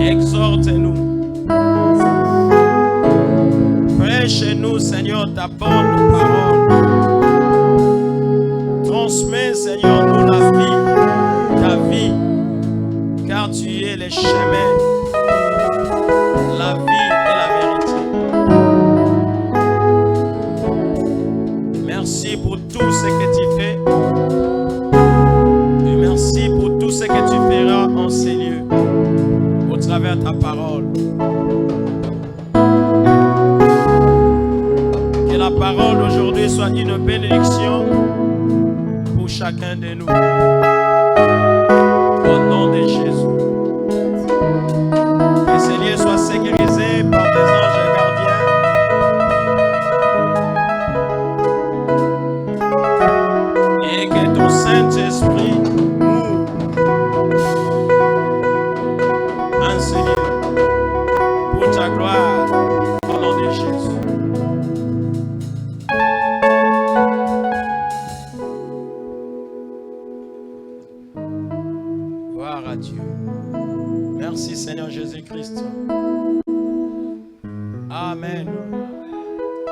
Exhorte-nous. Prêche-nous, Seigneur, ta bonne parole. Transmets, Seigneur, nous la vie, ta vie, car tu es le chemin, la vie et la vérité. Merci pour tout ce que tu fais. Et merci pour tout ce que tu feras en ces lieux, au travers de ta parole. Que la parole d'aujourd'hui soit une bénédiction pour chacun de nous. Au nom de Jésus. Que ces lieux soient sécurisés par tes anges gardiens. Et que ton Saint-Esprit moure en ce lieu pour ta gloire. Au nom de Jésus. Gloire à Dieu. Merci Seigneur Jésus-Christ. Amen.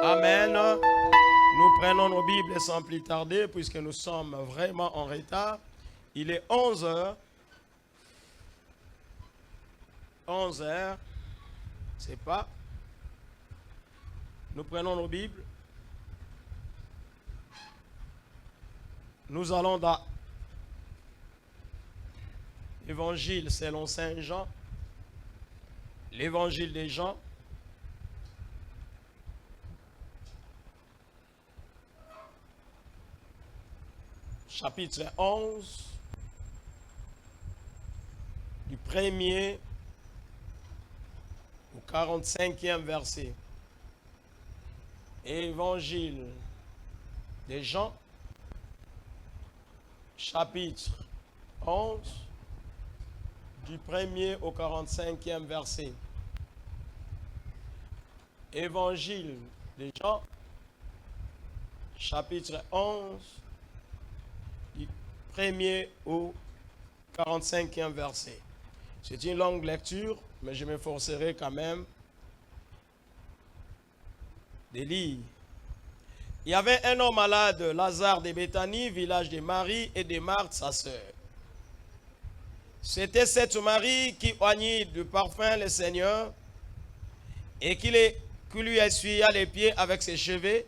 Amen. Nous prenons nos Bibles sans plus tarder puisque nous sommes vraiment en retard. Il est 11h. 11h. C'est pas. Nous prenons nos Bibles. Nous allons dans l'Évangile selon Saint Jean, l'Évangile de Jean, chapitre 11, du 1er au 45e verset. Évangile de Jean, chapitre 11, du 1er au 45e verset. Évangile de Jean, chapitre 11, du 1er au 45e verset. C'est une longue lecture, mais je m'efforcerai quand même de lire. Il y avait un homme malade, Lazare de Béthanie, village de Marie et de Marthe, sa sœur. C'était cette Marie qui oignit du parfum le Seigneur et qui lui essuya les pieds avec ses cheveux.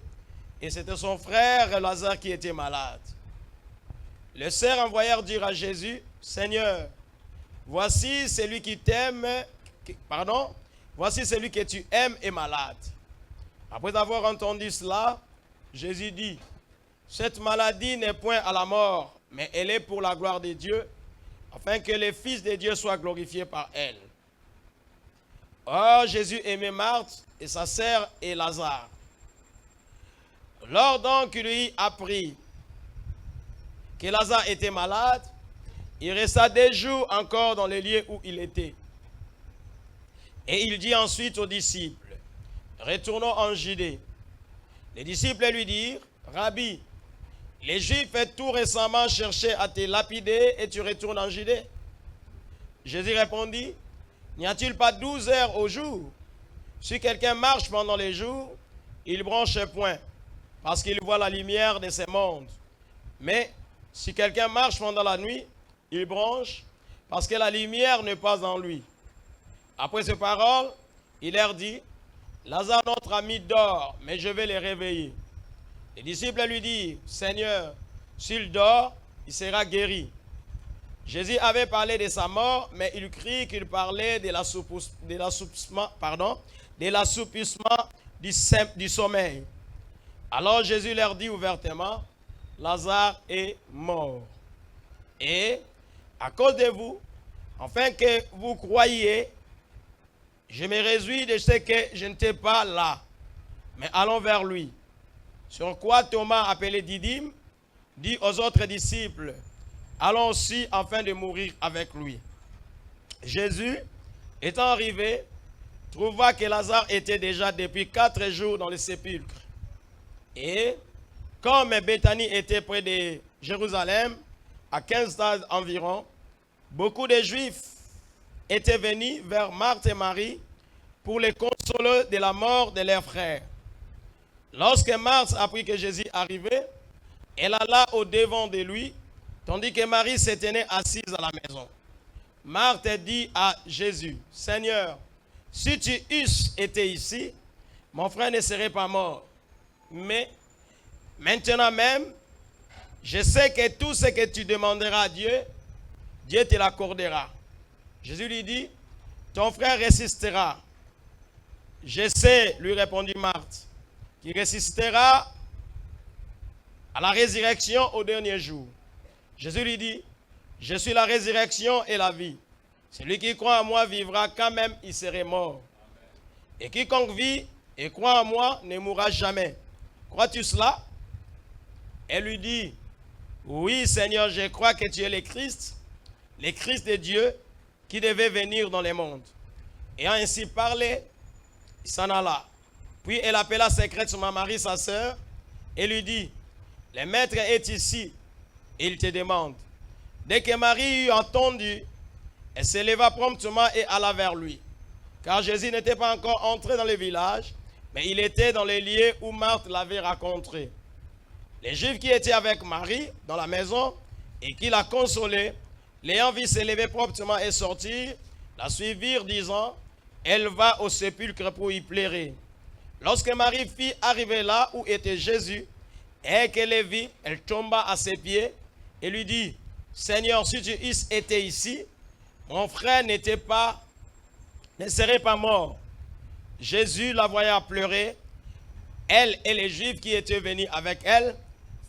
Et c'était son frère Lazare qui était malade. Les sœurs envoyèrent dire à Jésus, Seigneur, voici celui qui t'aime, voici celui que tu aimes est malade. Après avoir entendu cela, Jésus dit, cette maladie n'est point à la mort, mais elle est pour la gloire de Dieu, afin que le Fils de Dieu soit glorifié par elle. Or, Jésus aimait Marthe et sa sœur et Lazare. Lors donc qu'il lui apprit que Lazare était malade, il resta 2 jours encore dans les lieux où il était. Et il dit ensuite aux disciples, retournons en Judée. Les disciples lui dirent, Rabbi, les Juifs tout récemment cherchaient à te lapider et tu retournes en Judée. Jésus répondit, n'y a-t-il pas 12 heures au jour? Si quelqu'un marche pendant les jours, il branche point, parce qu'il voit la lumière de ce monde. Mais si quelqu'un marche pendant la nuit, il branche, parce que la lumière n'est pas en lui. Après ces paroles, il leur dit, Lazare, notre ami, dort, mais je vais le réveiller. Les disciples lui dirent, Seigneur, s'il dort, il sera guéri. Jésus avait parlé de sa mort, mais il crut qu'il parlait de l'assoupissement du sommeil. Alors Jésus leur dit ouvertement, Lazare est mort. Et à cause de vous, afin que vous croyiez, je me réjouis de ce que je n'étais pas là, mais allons vers lui. Sur quoi Thomas, appelé Didyme, dit aux autres disciples, allons aussi afin de mourir avec lui. Jésus, étant arrivé, trouva que Lazare était déjà depuis 4 jours dans le sépulcre. Et comme Béthanie était près de Jérusalem, à 15 stades environ, beaucoup de Juifs étaient venus vers Marthe et Marie pour les consoler de la mort de leur frère. Lorsque Marthe apprit que Jésus arrivait, elle alla au-devant de lui, tandis que Marie se tenait assise à la maison. Marthe dit à Jésus, « Seigneur, si tu eusses été ici, mon frère ne serait pas mort. Mais maintenant même, je sais que tout ce que tu demanderas à Dieu, Dieu te l'accordera. » Jésus lui dit, « Ton frère ressuscitera. » « Je sais, lui répondit Marthe, qui ressuscitera à la résurrection au dernier jour. Jésus lui dit, « Je suis la résurrection et la vie. Celui qui croit en moi vivra quand même il serait mort. Et quiconque vit et croit en moi ne mourra jamais. Crois-tu cela? » Elle lui dit, « Oui, Seigneur, je crois que tu es le Christ de Dieu qui devait venir dans le monde. » Ayant ainsi parlé, il s'en alla. Puis elle appela secrètement Marie, sa sœur, et lui dit, « Le maître est ici, et il te demande. » Dès que Marie eut entendu, elle se leva promptement et alla vers lui. Car Jésus n'était pas encore entré dans le village, mais il était dans les lieux où Marthe l'avait rencontré. Les Juifs qui étaient avec Marie dans la maison et qui la consolaient, l'ayant vu se lever promptement et sortir, la suivirent disant, « Elle va au sépulcre pour y pleurer. » Lorsque Marie fit arriver là où était Jésus, et qu'elle le vit, elle tomba à ses pieds et lui dit, « Seigneur, si tu eusses été ici, mon frère ne serait pas mort. » Jésus la voyant pleurer, elle et les Juifs qui étaient venus avec elle,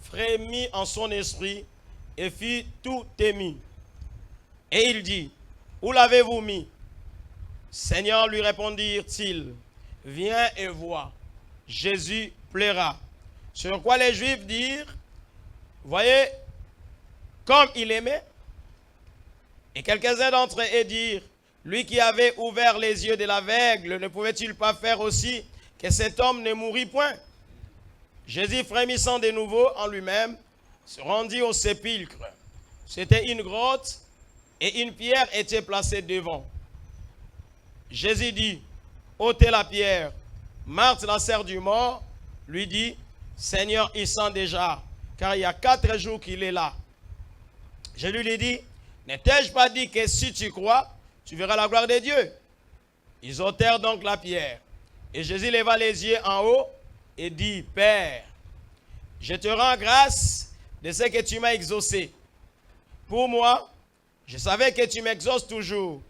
frémit en son esprit et fut tout ému. Et il dit, « Où l'avez-vous mis? » Seigneur, lui répondirent-ils, « Viens et vois. » Jésus pleura. Sur quoi les Juifs dirent, « Voyez, comme il aimait. » Et quelques-uns d'entre eux dirent, « Lui qui avait ouvert les yeux de l'aveugle, ne pouvait-il pas faire aussi que cet homme ne mourût point? » Jésus, frémissant de nouveau en lui-même, se rendit au sépulcre. C'était une grotte et une pierre était placée devant. Jésus dit, « Ôtez la pierre. » Marthe, la sœur du mort, lui dit, « Seigneur, il sent déjà, car il y a 4 jours qu'il est là. » Jésus lui dit, « Ne t'ai-je pas dit que si tu crois, tu verras la gloire de Dieu? » Ils ôtèrent donc la pierre. Et Jésus leva les yeux en haut et dit, « Père, je te rends grâce de ce que tu m'as exaucé. Pour moi, je savais que tu m'exauces toujours,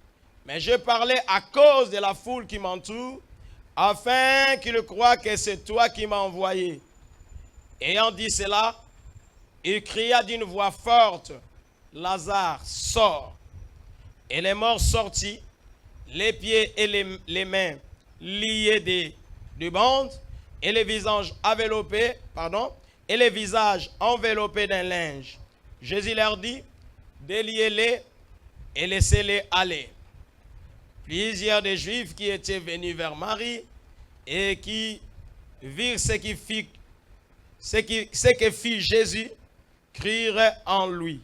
mais je parlais à cause de la foule qui m'entoure, afin qu'ils croient que c'est toi qui m'as envoyé. » Ayant dit cela, il cria d'une voix forte, « Lazare, sors !» Et les morts sortis, les pieds et les mains liés de bandes, et les visages enveloppés d'un linge. Jésus leur dit, « Déliez-les et laissez-les aller. » Plusieurs des Juifs qui étaient venus vers Marie et qui virent ce que fit Jésus, crierent en lui.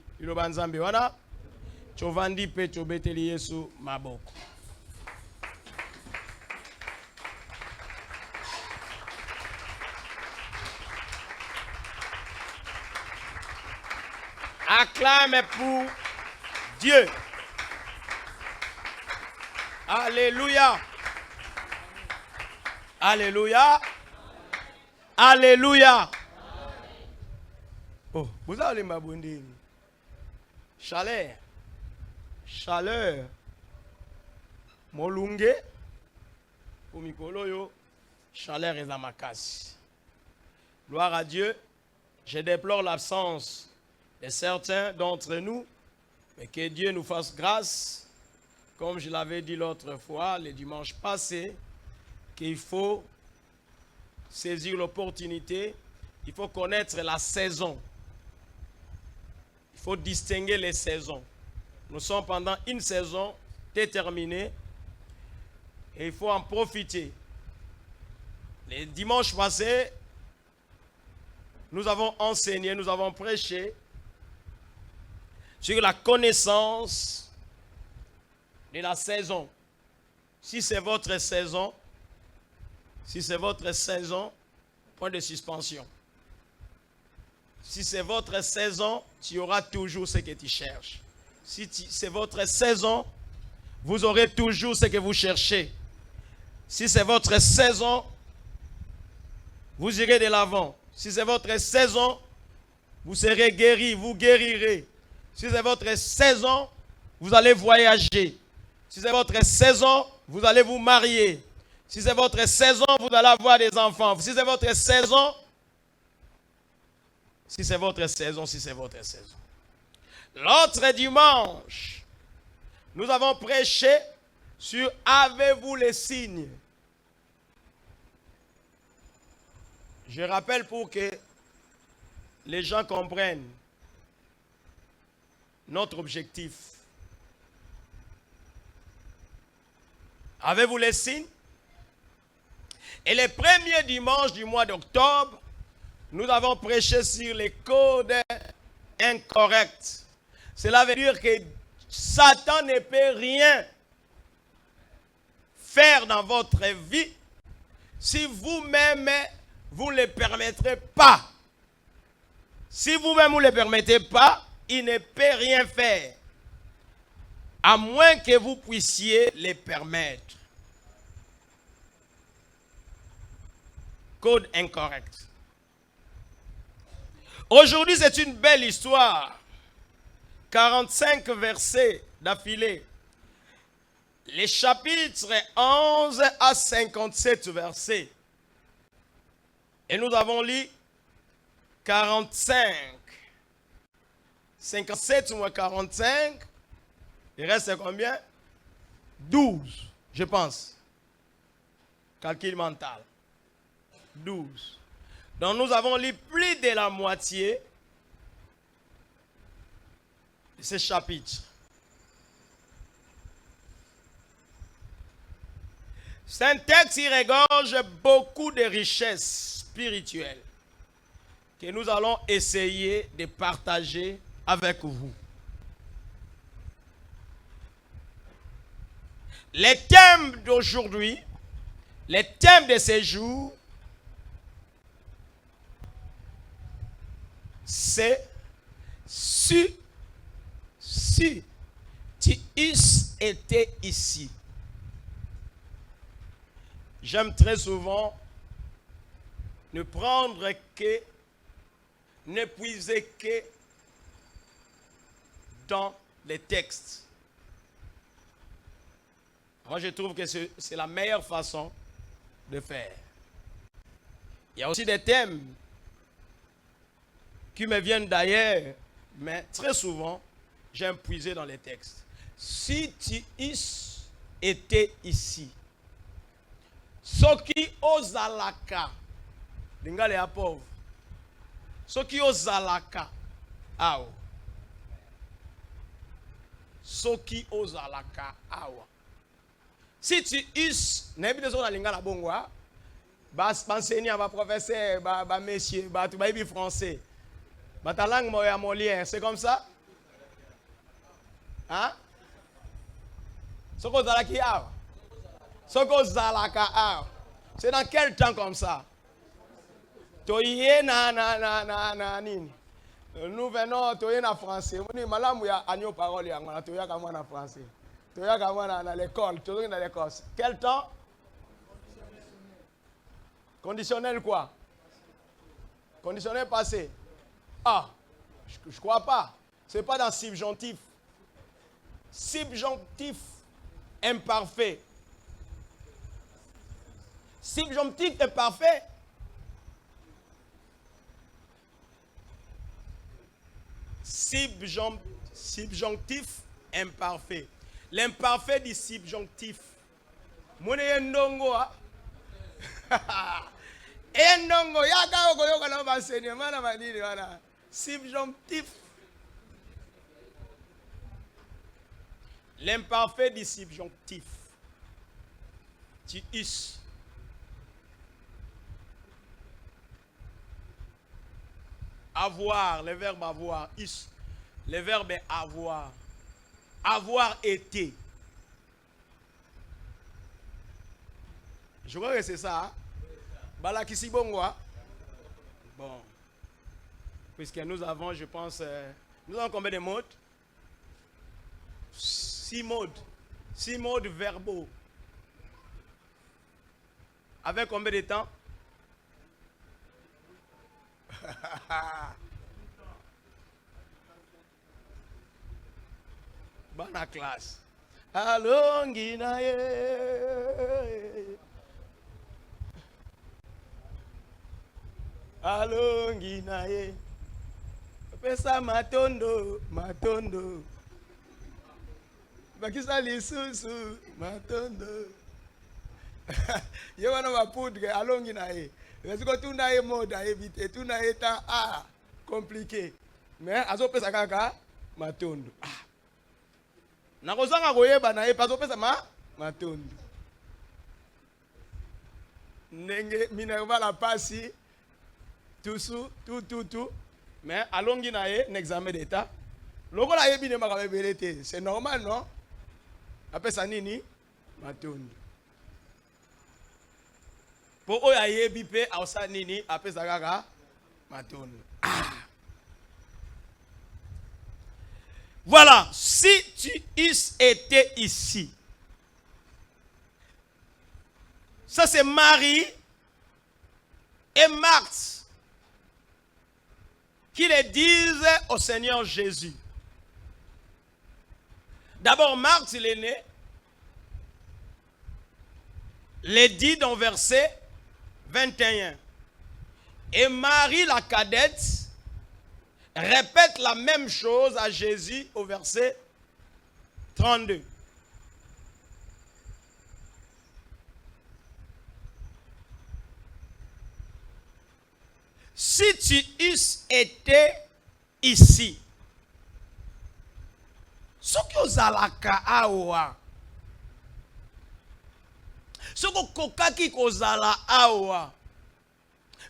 Acclame pour Dieu. Alléluia. Alléluia. Alléluia. Oh, vous allez m'abonner. Chaleur. Chaleur. Molunge. Pour Mikolo yo. Chaleur et zamakasi. Gloire à Dieu. Je déplore l'absence de certains d'entre nous. Mais que Dieu nous fasse grâce. Comme je l'avais dit l'autre fois, le dimanche passé, qu'il faut saisir l'opportunité, il faut connaître la saison. Il faut distinguer les saisons. Nous sommes pendant une saison déterminée et il faut en profiter. Les dimanches passés, nous avons enseigné, nous avons prêché sur la connaissance de la saison. Si c'est votre saison, point de suspension. Si c'est votre saison, tu auras toujours ce que tu cherches. Si c'est votre saison, vous aurez toujours ce que vous cherchez. Si c'est votre saison, vous irez de l'avant. Si c'est votre saison, vous serez guéri, vous guérirez. Si c'est votre saison, vous allez voyager. Si c'est votre saison, vous allez vous marier. Si c'est votre saison, vous allez avoir des enfants. Si c'est votre saison, si c'est votre saison. L'autre dimanche, nous avons prêché sur avez-vous les signes. Je rappelle pour que les gens comprennent notre objectif. Avez-vous les signes? Et les premiers dimanches du mois d'octobre, nous avons prêché sur les codes incorrects. Cela veut dire que Satan ne peut rien faire dans votre vie si vous-même, vous ne le permettrez pas. Si vous-même, vous ne le permettez pas, il ne peut rien faire. À moins que vous puissiez le permettre. Code incorrect. Aujourd'hui, c'est une belle histoire. 45 versets d'affilée. Les chapitres 11 à 57 versets. Et nous avons lu 45. 57 moins 45. Il reste combien? 12, je pense. Calcul mental. 12. Donc nous avons lu plus de la moitié de ces chapitres. C'est un texte qui regorge beaucoup de richesses spirituelles que nous allons essayer de partager avec vous. Les thèmes d'aujourd'hui, les thèmes de ces jours, c'est si tu eusses été ici. J'aime très souvent ne prendre que, ne puiser que dans les textes. Moi, je trouve que c'est la meilleure façon de faire. Il y a aussi des thèmes qui me viennent d'ailleurs, mais très souvent, j'aime puiser dans les textes. Si tu eusses été ici, soki ozalaka, lingale ya pauvre, soki ozalaka, awa, soki ozalaka, awa. Si tu eusses, n'importe quoi dans lingala bongwa, enseignant, professeur, messieurs, tout le français. Ta langue moya molien, c'est comme ça? Hein? Soko zalaki awa. Soko zalaka awa. C'est dans quel temps comme ça? Toye na nini? Nous venons toye na français. Moni malamu ya agneau parole ya ngana toya kama na français. Toya kama na l'école, toya dans l'école. Quel temps? Conditionnel quoi? Conditionnel passé. Ah, je ne crois pas. Ce n'est pas dans subjonctif. Subjonctif imparfait. Subjonctif imparfait. Subjonctif imparfait. L'imparfait du subjonctif. Mone ndongo a. Ndongo yaka okoyoka na enseignement na madini wana. Subjonctif. L'imparfait du subjonctif. Tu eusses. Avoir, le verbe avoir. Eusses. Le verbe avoir. Avoir été. Je crois que c'est ça. Hein? Balakisi Bongwa. Bon. Puisque nous avons, je pense, nous avons combien de modes? 6 modes. 6 modes verbaux. Avec combien de temps? Bonne classe. Alonginaye. Alonginaye. Pesa matondo, matondo. Bakisa lisusu, matondo. Yo wana mapudre alonginaye. Parce que tout n'a mode à éviter, tout n'a été compliqué. Mais azo pesa kaka matondo. Nakozanga koyeba na ye pazo pesa matondo. Nenge minerva la pasi tout. Mais alongi na ye n'examen d'état. Loko la yebi ne makabebelete. C'est normal non? Apesa nini? Matondo. Pour oya yebi pe ausa nini apesa kaka matondo. Voilà, si tu eusses été ici. Ça c'est Marie et Marthe qui le disent au Seigneur Jésus. D'abord, Marthe, il est né. Le dit dans verset 21. Et Marie, la cadette, répète la même chose à Jésus au verset 32. Si tu eusses été ici, ce que ozalaka awa, ce que kokaki kozala awa,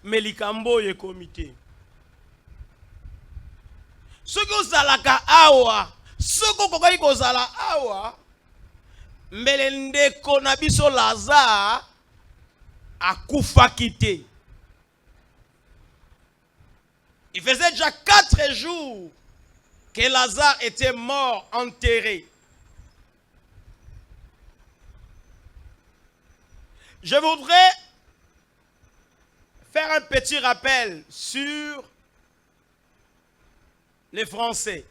melikambo ye komite. Ce que ozalaka awa, ce que kokaki kozala awa, mbelendeko na biso Lazare akufaki te. Il faisait déjà 4 jours que Lazare était mort, enterré. Je voudrais faire un petit rappel sur les Français.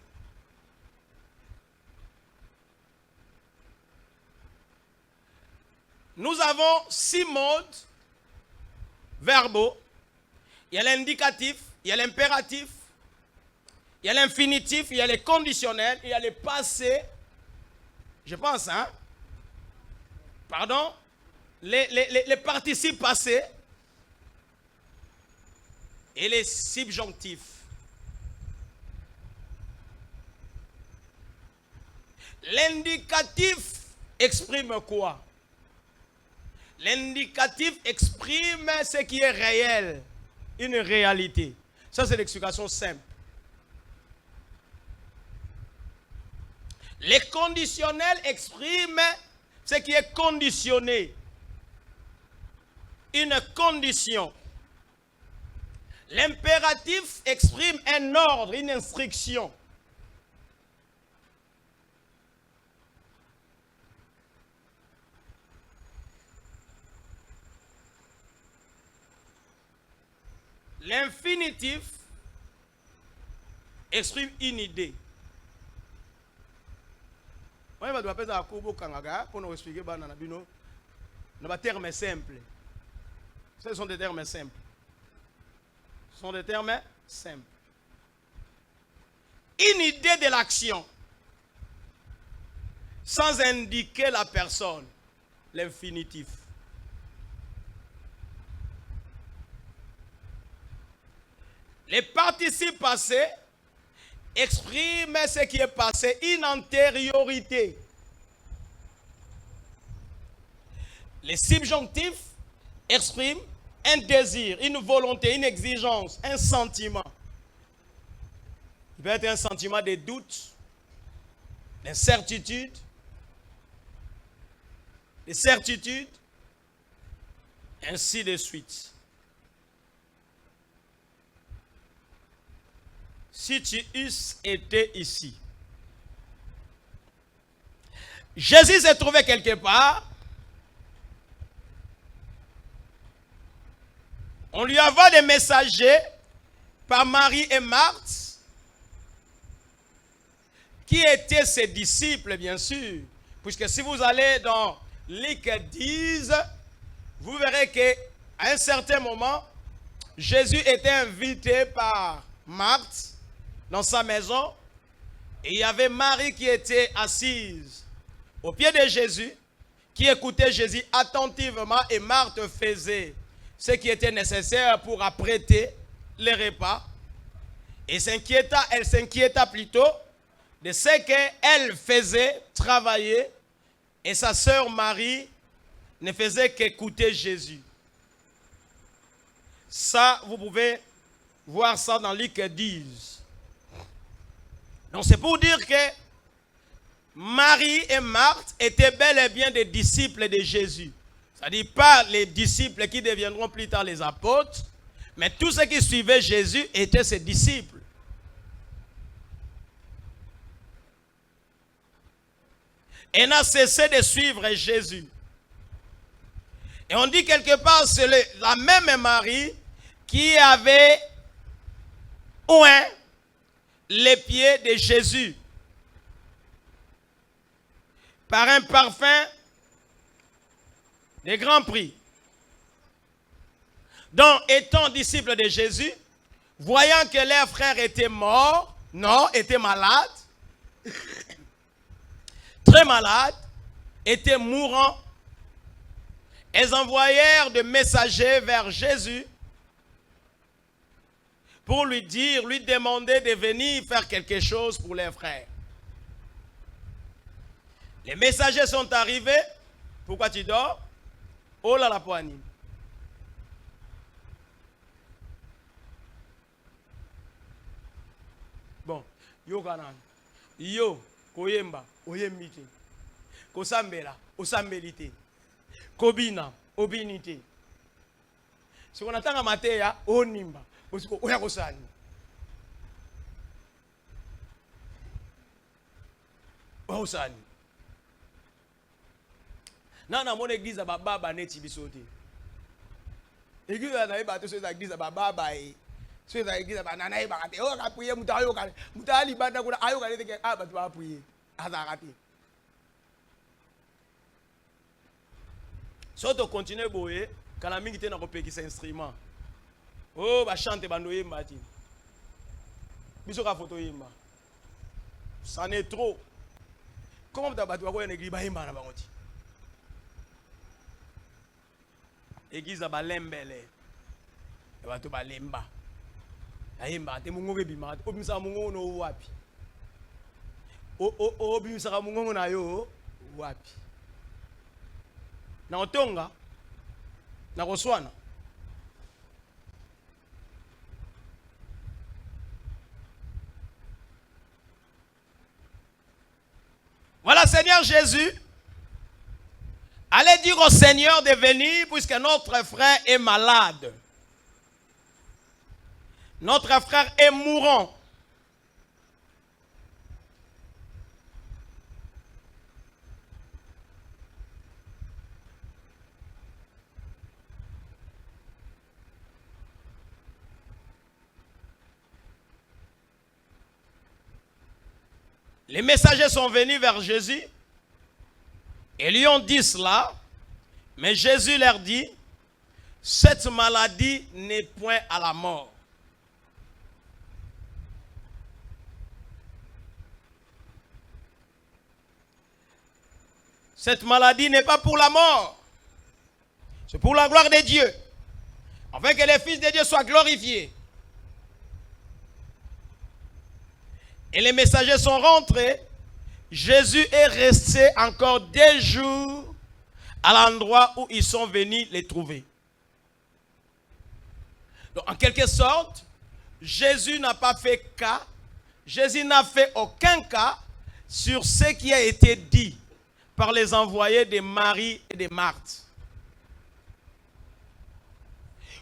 Nous avons 6 modes verbaux. Il y a l'indicatif, il y a l'impératif, il y a l'infinitif, il y a les conditionnels, il y a les passés. Je pense, hein? Pardon? Les participes passés et les subjonctifs. L'indicatif exprime quoi? L'indicatif exprime ce qui est réel, une réalité. Ça, c'est l'explication simple. Les conditionnels expriment ce qui est conditionné, une condition. L'impératif exprime un ordre, une instruction. L'infinitif exprime une idée. On va appeler ça pour nous expliquer dans termes simples. Ce sont des termes simples. Ce sont des termes simples. Une idée de l'action sans indiquer la personne, l'infinitif. Les participes passés expriment ce qui est passé, une antériorité. Les subjonctifs expriment un désir, une volonté, une exigence, un sentiment. Il peut être un sentiment de doute, d'incertitude, de certitude, Ainsi de suite. Si tu eusses été ici. Jésus s'est trouvé quelque part. On lui envoie des messagers par Marie et Marthe, qui étaient ses disciples, bien sûr. Puisque si vous allez dans Luc 10, vous verrez qu'à un certain moment, Jésus était invité par Marthe dans sa maison. Et il y avait Marie qui était assise au pied de Jésus, qui écoutait Jésus attentivement, et Marthe faisait ce qui était nécessaire pour apprêter les repas. Et elle s'inquiéta plutôt de ce qu'elle faisait travailler, et sa sœur Marie ne faisait qu'écouter Jésus. Ça, vous pouvez voir ça dans Luc 10. Donc c'est pour dire que Marie et Marthe étaient bel et bien des disciples de Jésus. C'est-à-dire pas les disciples qui deviendront plus tard les apôtres, mais tous ceux qui suivaient Jésus étaient ses disciples. Et n'a cessé de suivre Jésus. Et on dit quelque part, c'est la même Marie qui avait oint les pieds de Jésus par un parfum de grand prix. Donc, étant disciples de Jésus, voyant que leurs frères étaient morts, non, étaient malades, très malades, étaient mourants, elles envoyèrent des messagers vers Jésus pour lui demander de venir faire quelque chose pour leurs frères. Les messagers sont arrivés. Pourquoi tu dors? Oh là la poignée. Bon, yo kanan. Yo, koyemba, oyembite. Kosambela, osambelite. Kobina, obinite. Si on attend à Matéa, onimba. Oya kosani. Oya kosani. Nana mon église ba baba neti bisote. Église na eba to so église ba baba e. So église ba nana eba kate. O ka prier muta ayo ka. Muta ali banda kuna ayo ka ke aba to ba prier. Aza kate. So to continuer boye, kana mingi te na ko pekisa instrument. Oh ba chante bando yemba ti. Biso ka photo yemba. Ça n'est trop. Comment tu vas battre une église ba yemba na bangoti? Église à balembele. Et va tout balemba. Ayemba te mungo bebima. Obimisa mungo no wapi. Obimisa mungo na yo wapi. Na otonga na koswana. Voilà, Seigneur Jésus. Allez dire au Seigneur de venir puisque notre frère est malade. Notre frère est mourant. Les messagers sont venus vers Jésus et lui ont dit cela, mais Jésus leur dit, cette maladie n'est point à la mort. Cette maladie n'est pas pour la mort, c'est pour la gloire de Dieu, afin que les fils de Dieu soient glorifiés. Et les messagers sont rentrés. Jésus est resté encore 2 jours à l'endroit où ils sont venus les trouver. Donc, en quelque sorte, Jésus n'a pas fait cas, Jésus n'a fait aucun cas sur ce qui a été dit par les envoyés de Marie et de Marthe.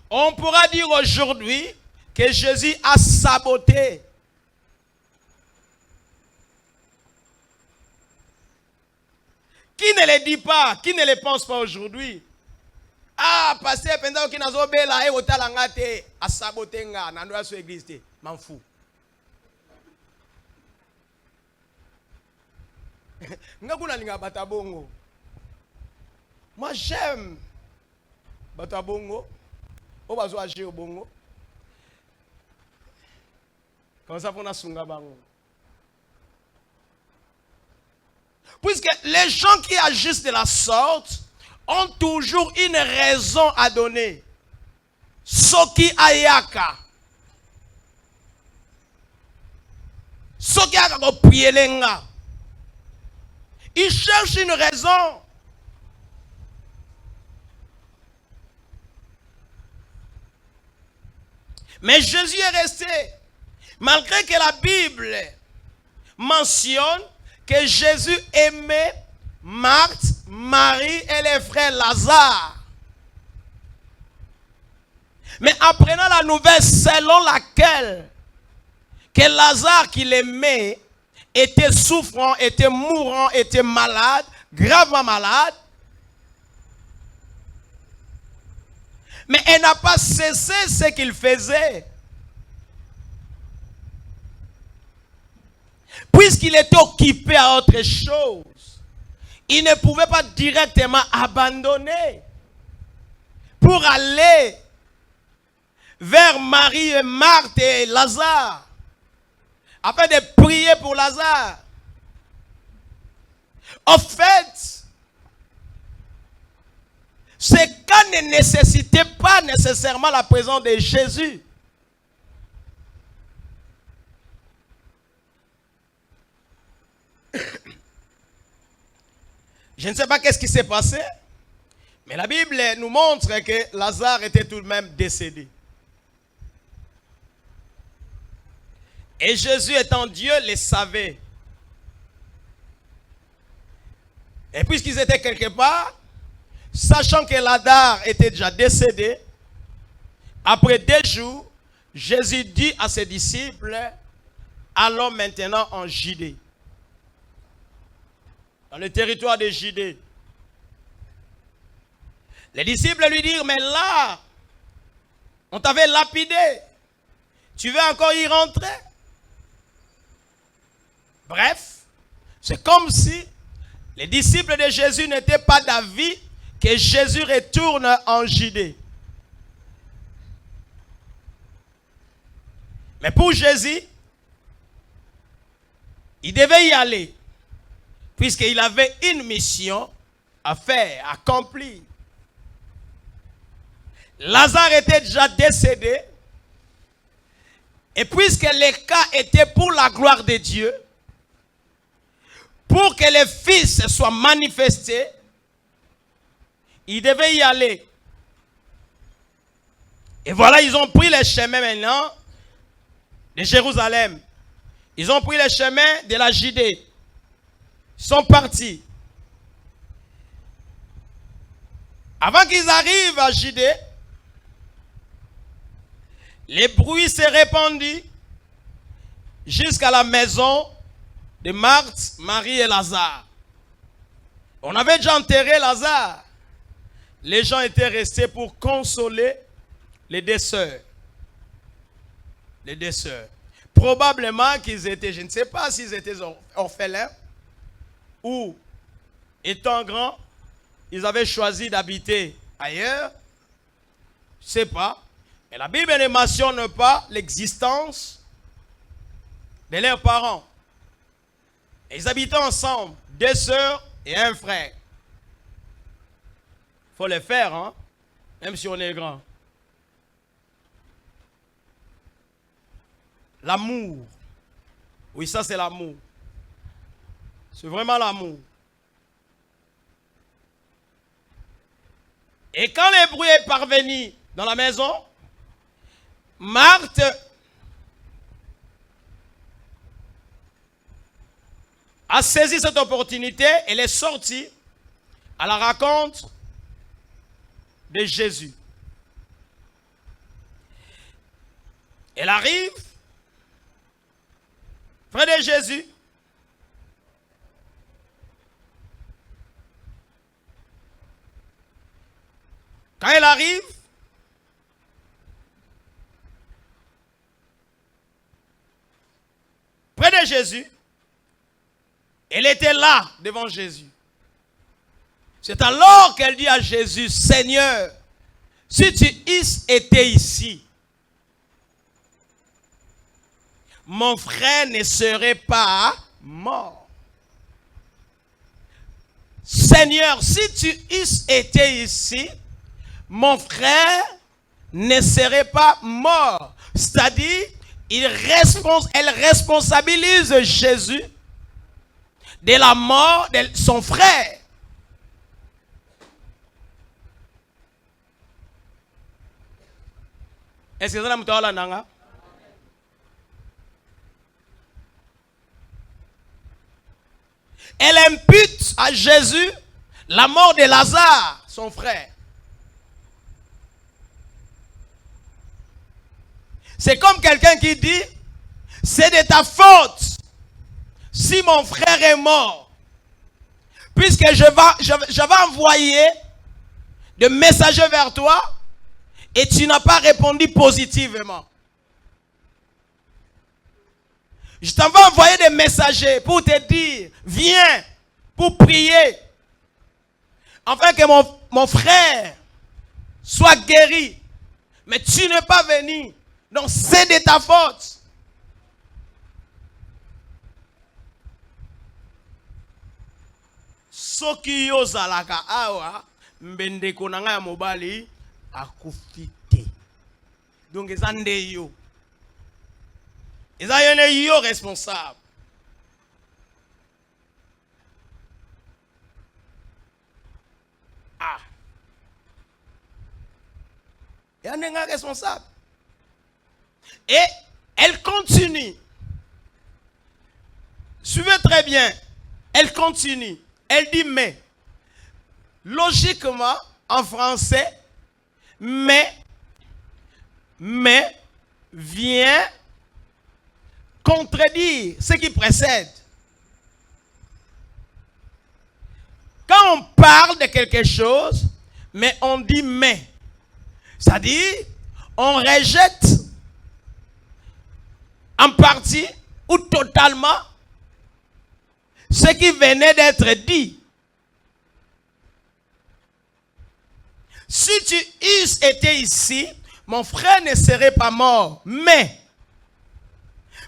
On pourra dire aujourd'hui que Jésus a saboté. Qui ne le dit pas, qui ne le pense pas aujourd'hui? Ah, pasteur, pendant qu'il n'a pas bela et otalangate a saboté nga na ndoa so église te, m'en fous. Nga kuna linga batabongo. Moi j'aime batabongo. O bazo agir au bongo. Comme ça pour sunga bango. Puisque les gens qui agissent de la sorte ont toujours une raison à donner. Soki ayaka. Soki ayaka ko prielenga. Ils cherchent une raison. Mais Jésus est resté. Malgré que la Bible mentionne que Jésus aimait Marthe, Marie et les frères Lazare. Mais apprenant la nouvelle selon laquelle que Lazare qu'il aimait était souffrant, était mourant, était malade, gravement malade, mais elle n'a pas cessé ce qu'il faisait. Puisqu'il était occupé à autre chose, il ne pouvait pas directement abandonner pour aller vers Marie et Marthe et Lazare, afin de prier pour Lazare. En fait, ce cas ne nécessitait pas nécessairement la présence de Jésus. Je ne sais pas qu'est-ce qui s'est passé, mais la Bible nous montre que Lazare était tout de même décédé. Et Jésus étant Dieu le savait. Et puisqu'ils étaient quelque part, sachant que Lazare était déjà décédé, après 2 jours, Jésus dit à ses disciples, allons maintenant en Judée. Dans le territoire de Judée. Les disciples lui dirent, mais là, on t'avait lapidé. Tu veux encore y rentrer? Bref, c'est comme si les disciples de Jésus n'étaient pas d'avis que Jésus retourne en Judée. Mais pour Jésus, il devait y aller. Puisqu'il avait une mission à faire, à accomplir. Lazare était déjà décédé. Et puisque le cas était pour la gloire de Dieu, pour que le Fils soit manifesté, il devait y aller. Et voilà, ils ont pris le chemin maintenant de Jérusalem. Ils ont pris le chemin de la Judée. Ils sont partis. Avant qu'ils arrivent à Judée, les bruits se répandent jusqu'à la maison de Marthe, Marie et Lazare. On avait déjà enterré Lazare. Les gens étaient restés pour consoler les 2 sœurs. Les 2 sœurs. Probablement qu'ils étaient, je ne sais pas s'ils étaient orphelins, ou, étant grands, ils avaient choisi d'habiter ailleurs. Je ne sais pas. Mais la Bible ne mentionne pas l'existence de leurs parents. Ils habitaient ensemble, 2 sœurs et 1 frère. Il faut le faire, hein? Même si on est grand. L'amour. Oui, ça c'est l'amour. C'est vraiment l'amour. Et quand le bruit est parvenu dans la maison, Marthe a saisi cette opportunité, elle est sortie à la rencontre de Jésus. Elle arrive près de Jésus. Quand elle arrive, près de Jésus, elle était là devant Jésus. C'est alors qu'elle dit à Jésus, Seigneur, si tu eusses été ici, mon frère ne serait pas mort. Seigneur, si tu eusses été ici, mon frère ne serait pas mort. C'est-à-dire, elle responsabilise Jésus de la mort de son frère. Est-ce que ça m'a nanga? Elle impute à Jésus la mort de Lazare, son frère. C'est comme quelqu'un qui dit, c'est de ta faute si mon frère est mort. Puisque je vais envoyer des messagers vers toi et tu n'as pas répondu positivement. Je t'en vais envoyer des messagers pour te dire, viens pour prier. Afin que mon frère soit guéri. Mais tu n'es pas venu. Donc c'est de ta faute. Soki yo zalaka awa mbendeko na nga ya mobali akufite. Donc eza nde yo. Eza yone yo responsable. Ah. Yone nga responsable. Et elle continue. Suivez très bien. Elle continue. Elle dit mais. Logiquement, en français, mais vient contredire ce qui précède. Quand on parle de quelque chose, mais on dit mais. C'est-à-dire, on rejette en partie ou totalement ce qui venait d'être dit. Si tu eusses été ici, mon frère ne serait pas mort. Mais,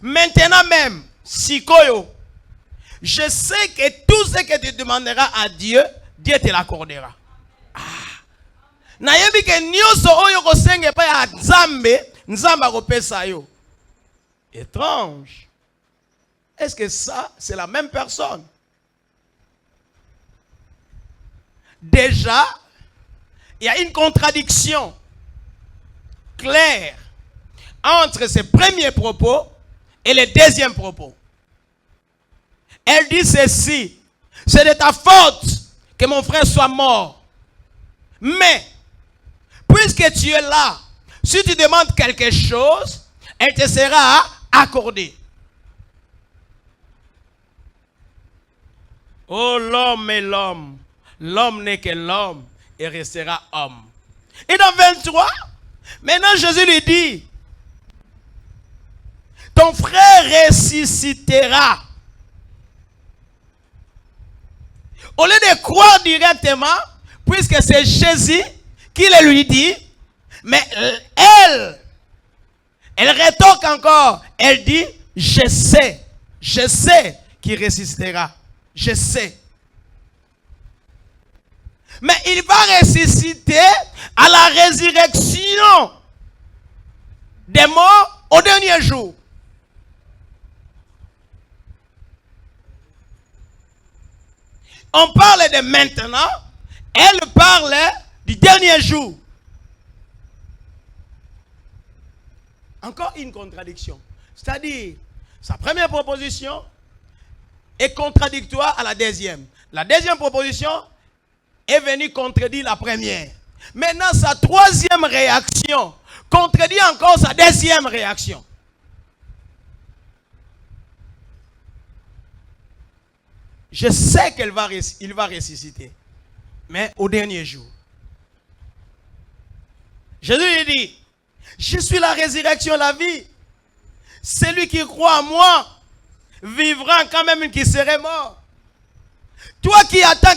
maintenant même, Sikoyo, je sais que tout ce que tu demanderas à Dieu, Dieu te l'accordera. Nayebi ke nyoso oyo kosenge pa ya Nzambe, Nzamba kopesa yo. Étrange. Est-ce que ça, c'est la même personne? Déjà, il y a une contradiction claire entre ses premiers propos et les deuxièmes propos. Elle dit ceci, c'est de ta faute que mon frère soit mort. Mais, puisque tu es là, si tu demandes quelque chose, elle te sera accordée. Oh, l'homme est l'homme. L'homme n'est que l'homme et restera homme. Et dans 23, maintenant Jésus lui dit, ton frère ressuscitera. Au lieu de croire directement, puisque c'est Jésus qui le lui dit, mais elle rétorque encore. Elle dit, je sais qu'il ressuscitera. Je sais. Mais il va ressusciter à la résurrection des morts au dernier jour. On parle de maintenant, elle parle du dernier jour. Encore une contradiction. C'est-à-dire, sa première proposition est contradictoire à la deuxième. La deuxième proposition est venue contredire la première. Maintenant, sa troisième réaction contredit encore sa deuxième réaction. Je sais qu'il va ressusciter, mais au dernier jour. Jésus lui dit, je suis la résurrection, la vie. Celui qui croit en moi vivra quand même qu'il serait mort. Toi qui attends